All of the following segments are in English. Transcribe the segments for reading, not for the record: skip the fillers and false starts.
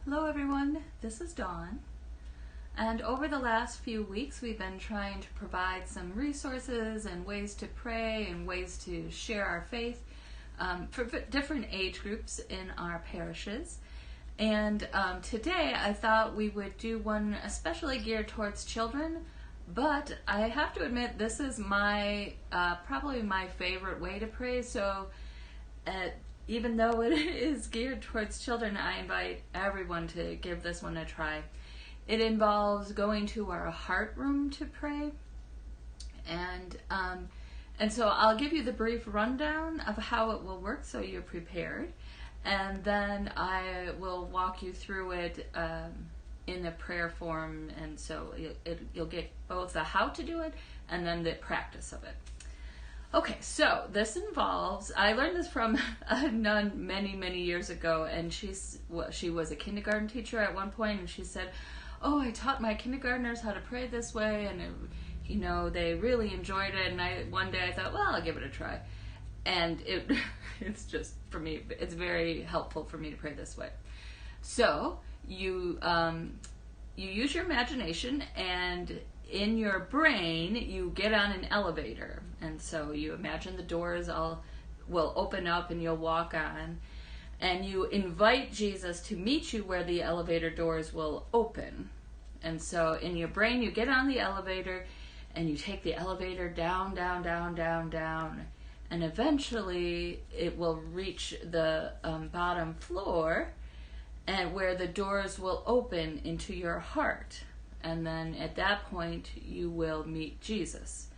Hello everyone, this is Dawn, and over the last few weeks we've been trying to provide some resources and ways to pray and ways to share our faith for different age groups in our parishes. And today I thought we would do one especially geared towards children, but I have to admit this is my probably my favorite way to pray, so even though it is geared towards children, I invite everyone to give this one a try. It involves going to our heart room to pray, and so I'll give you the brief rundown of how it will work so you're prepared, and then I will walk you through it in a prayer form, and so you'll get both the how to do it and then the practice of it. Okay, so this involves, I learned this from a nun many years ago, and she was a kindergarten teacher at one point, and she said, I taught my kindergartners how to pray this way, and they really enjoyed it, and one day I thought, well, I'll give it a try. And it's just, for me, it's very helpful for me to pray this way. So, you use your imagination, and in your brain, you get on an elevator. And so you imagine the doors will open up and you'll walk on. And you invite Jesus to meet you where the elevator doors will open. And so in your brain, you get on the elevator and you take the elevator down. And eventually it will reach the bottom floor, and where the doors will open into your heart. And then at that point, you will meet Jesus.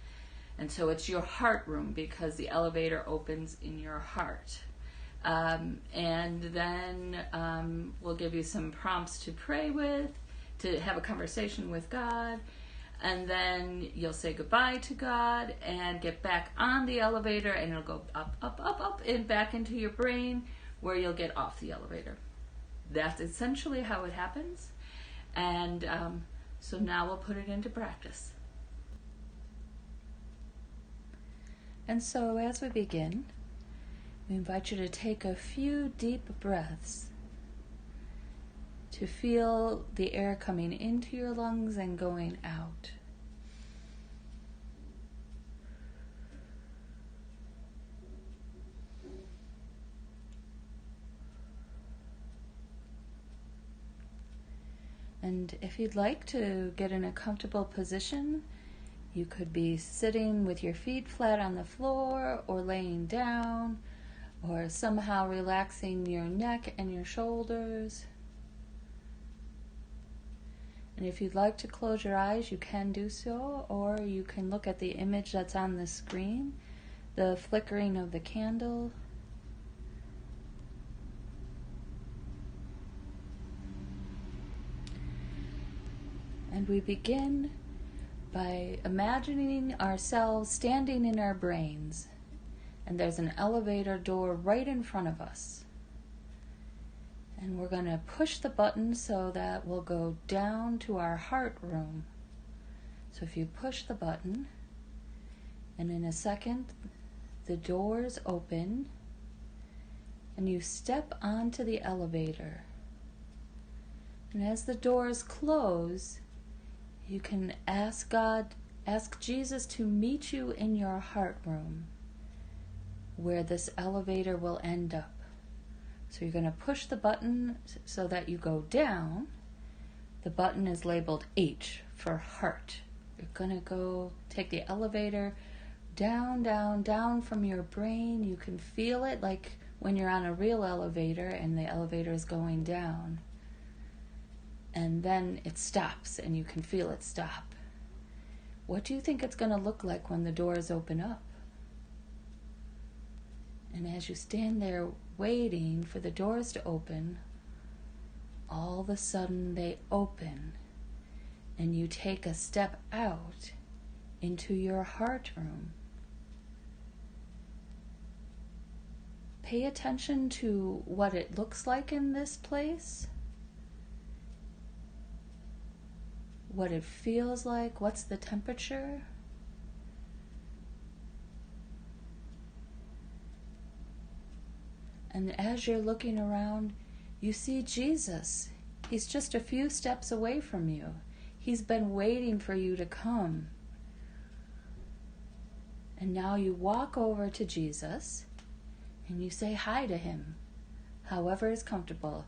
And so it's your heart room because the elevator opens in your heart. And then we'll give you some prompts to pray with, to have a conversation with God. And then you'll say goodbye to God and get back on the elevator, and it'll go up, and back into your brain where you'll get off the elevator. That's essentially how it happens. And so now we'll put it into practice. And so as we begin, we invite you to take a few deep breaths to feel the air coming into your lungs and going out. And if you'd like to get in a comfortable position, you could be sitting with your feet flat on the floor, or laying down, or somehow relaxing your neck and your shoulders. And if you'd like to close your eyes, you can do so, or you can look at the image that's on the screen, the flickering of the candle. And we begin by imagining ourselves standing in our brains, and there's an elevator door right in front of us. And we're going to push the button so that we'll go down to our heart room. So if you push the button, and in a second, the doors open, and you step onto the elevator. And as the doors close, you can ask Jesus to meet you in your heart room, where this elevator will end up. So you're going to push the button so that you go down. The button is labeled H for heart. You're going to go take the elevator down from your brain. You can feel it like when you're on a real elevator and the elevator is going down. And then it stops, and you can feel it stop. What do you think it's going to look like when the doors open up? And as you stand there waiting for the doors to open, all of a sudden they open, and you take a step out into your heart room. Pay attention to what it looks like in this place. What it feels like, what's the temperature. And as you're looking around, you see Jesus He's just a few steps away from you. He's been waiting for you to come. And now you walk over to Jesus and you say hi to him, however is comfortable.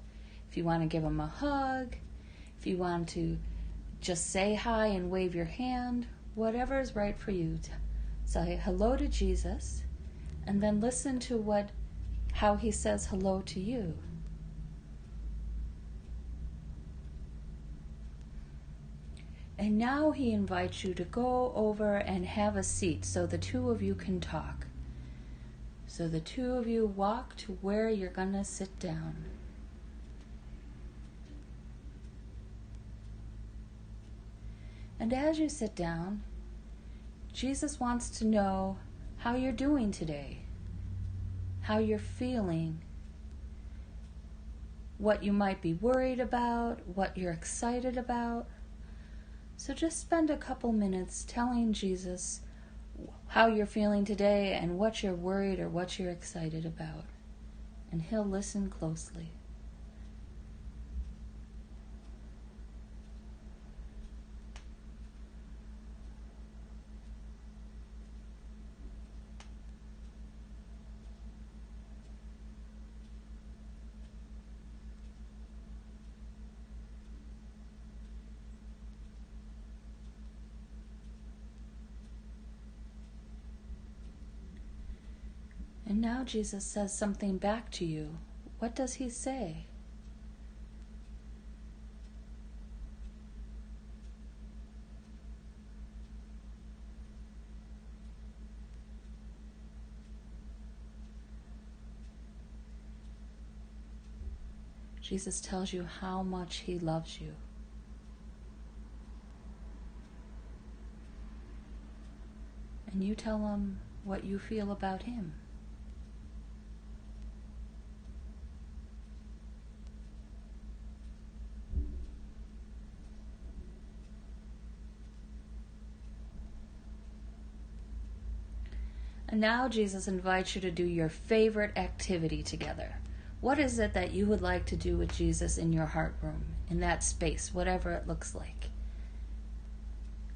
If you want to give him a hug, if you want to just say hi and wave your hand, whatever is right for you. Say hello to Jesus and then listen to how he says hello to you. And now he invites you to go over and have a seat so the two of you can talk. So the two of you walk to where you're going to sit down. And as you sit down, Jesus wants to know how you're doing today, how you're feeling, what you might be worried about, what you're excited about. So just spend a couple minutes telling Jesus how you're feeling today and what you're worried or what you're excited about. And he'll listen closely. And now Jesus says something back to you. What does he say? Jesus tells you how much he loves you. And you tell him what you feel about him. And now Jesus invites you to do your favorite activity together. What is it that you would like to do with Jesus in your heart room, in that space, whatever it looks like?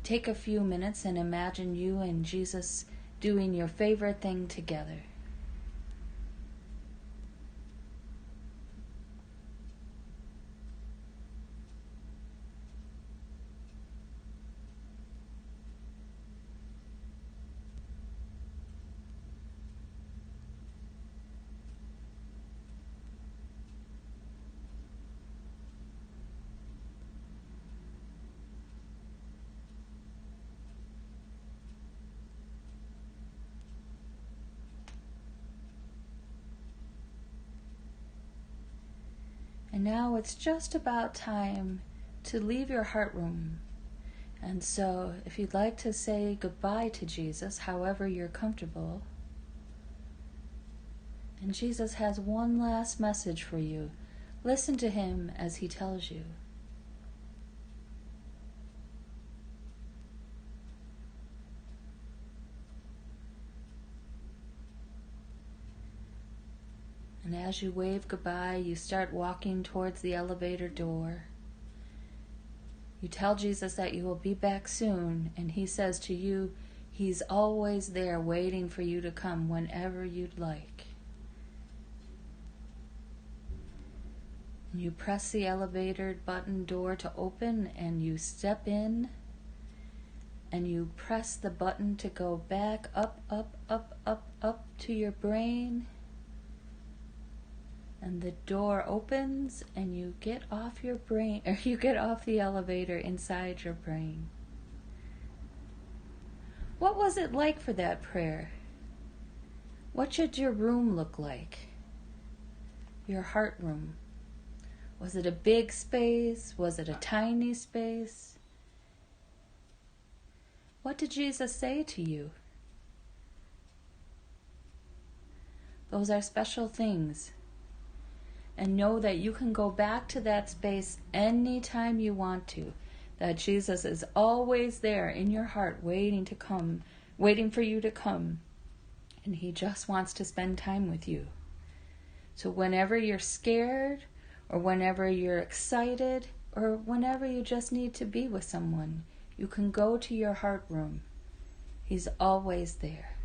Take a few minutes and imagine you and Jesus doing your favorite thing together. And now it's just about time to leave your heart room. And so if you'd like to say goodbye to Jesus, however you're comfortable, and Jesus has one last message for you. Listen to him as he tells you. And as you wave goodbye, you start walking towards the elevator door. You tell Jesus that you will be back soon, and he says to you, he's always there waiting for you to come whenever you'd like. And you press the elevator button door to open, and you step in, and you press the button to go back up, up, up, up, up to your brain. And the door opens and you get off your brain, or you get off the elevator inside your brain. What was it like for that prayer? What should your room look like? Your heart room. Was it a big space? Was it a tiny space? What did Jesus say to you? Those are special things. And know that you can go back to that space anytime you want to. That Jesus is always there in your heart waiting for you to come. And he just wants to spend time with you. So whenever you're scared or whenever you're excited, or whenever you just need to be with someone, you can go to your heart room. He's always there.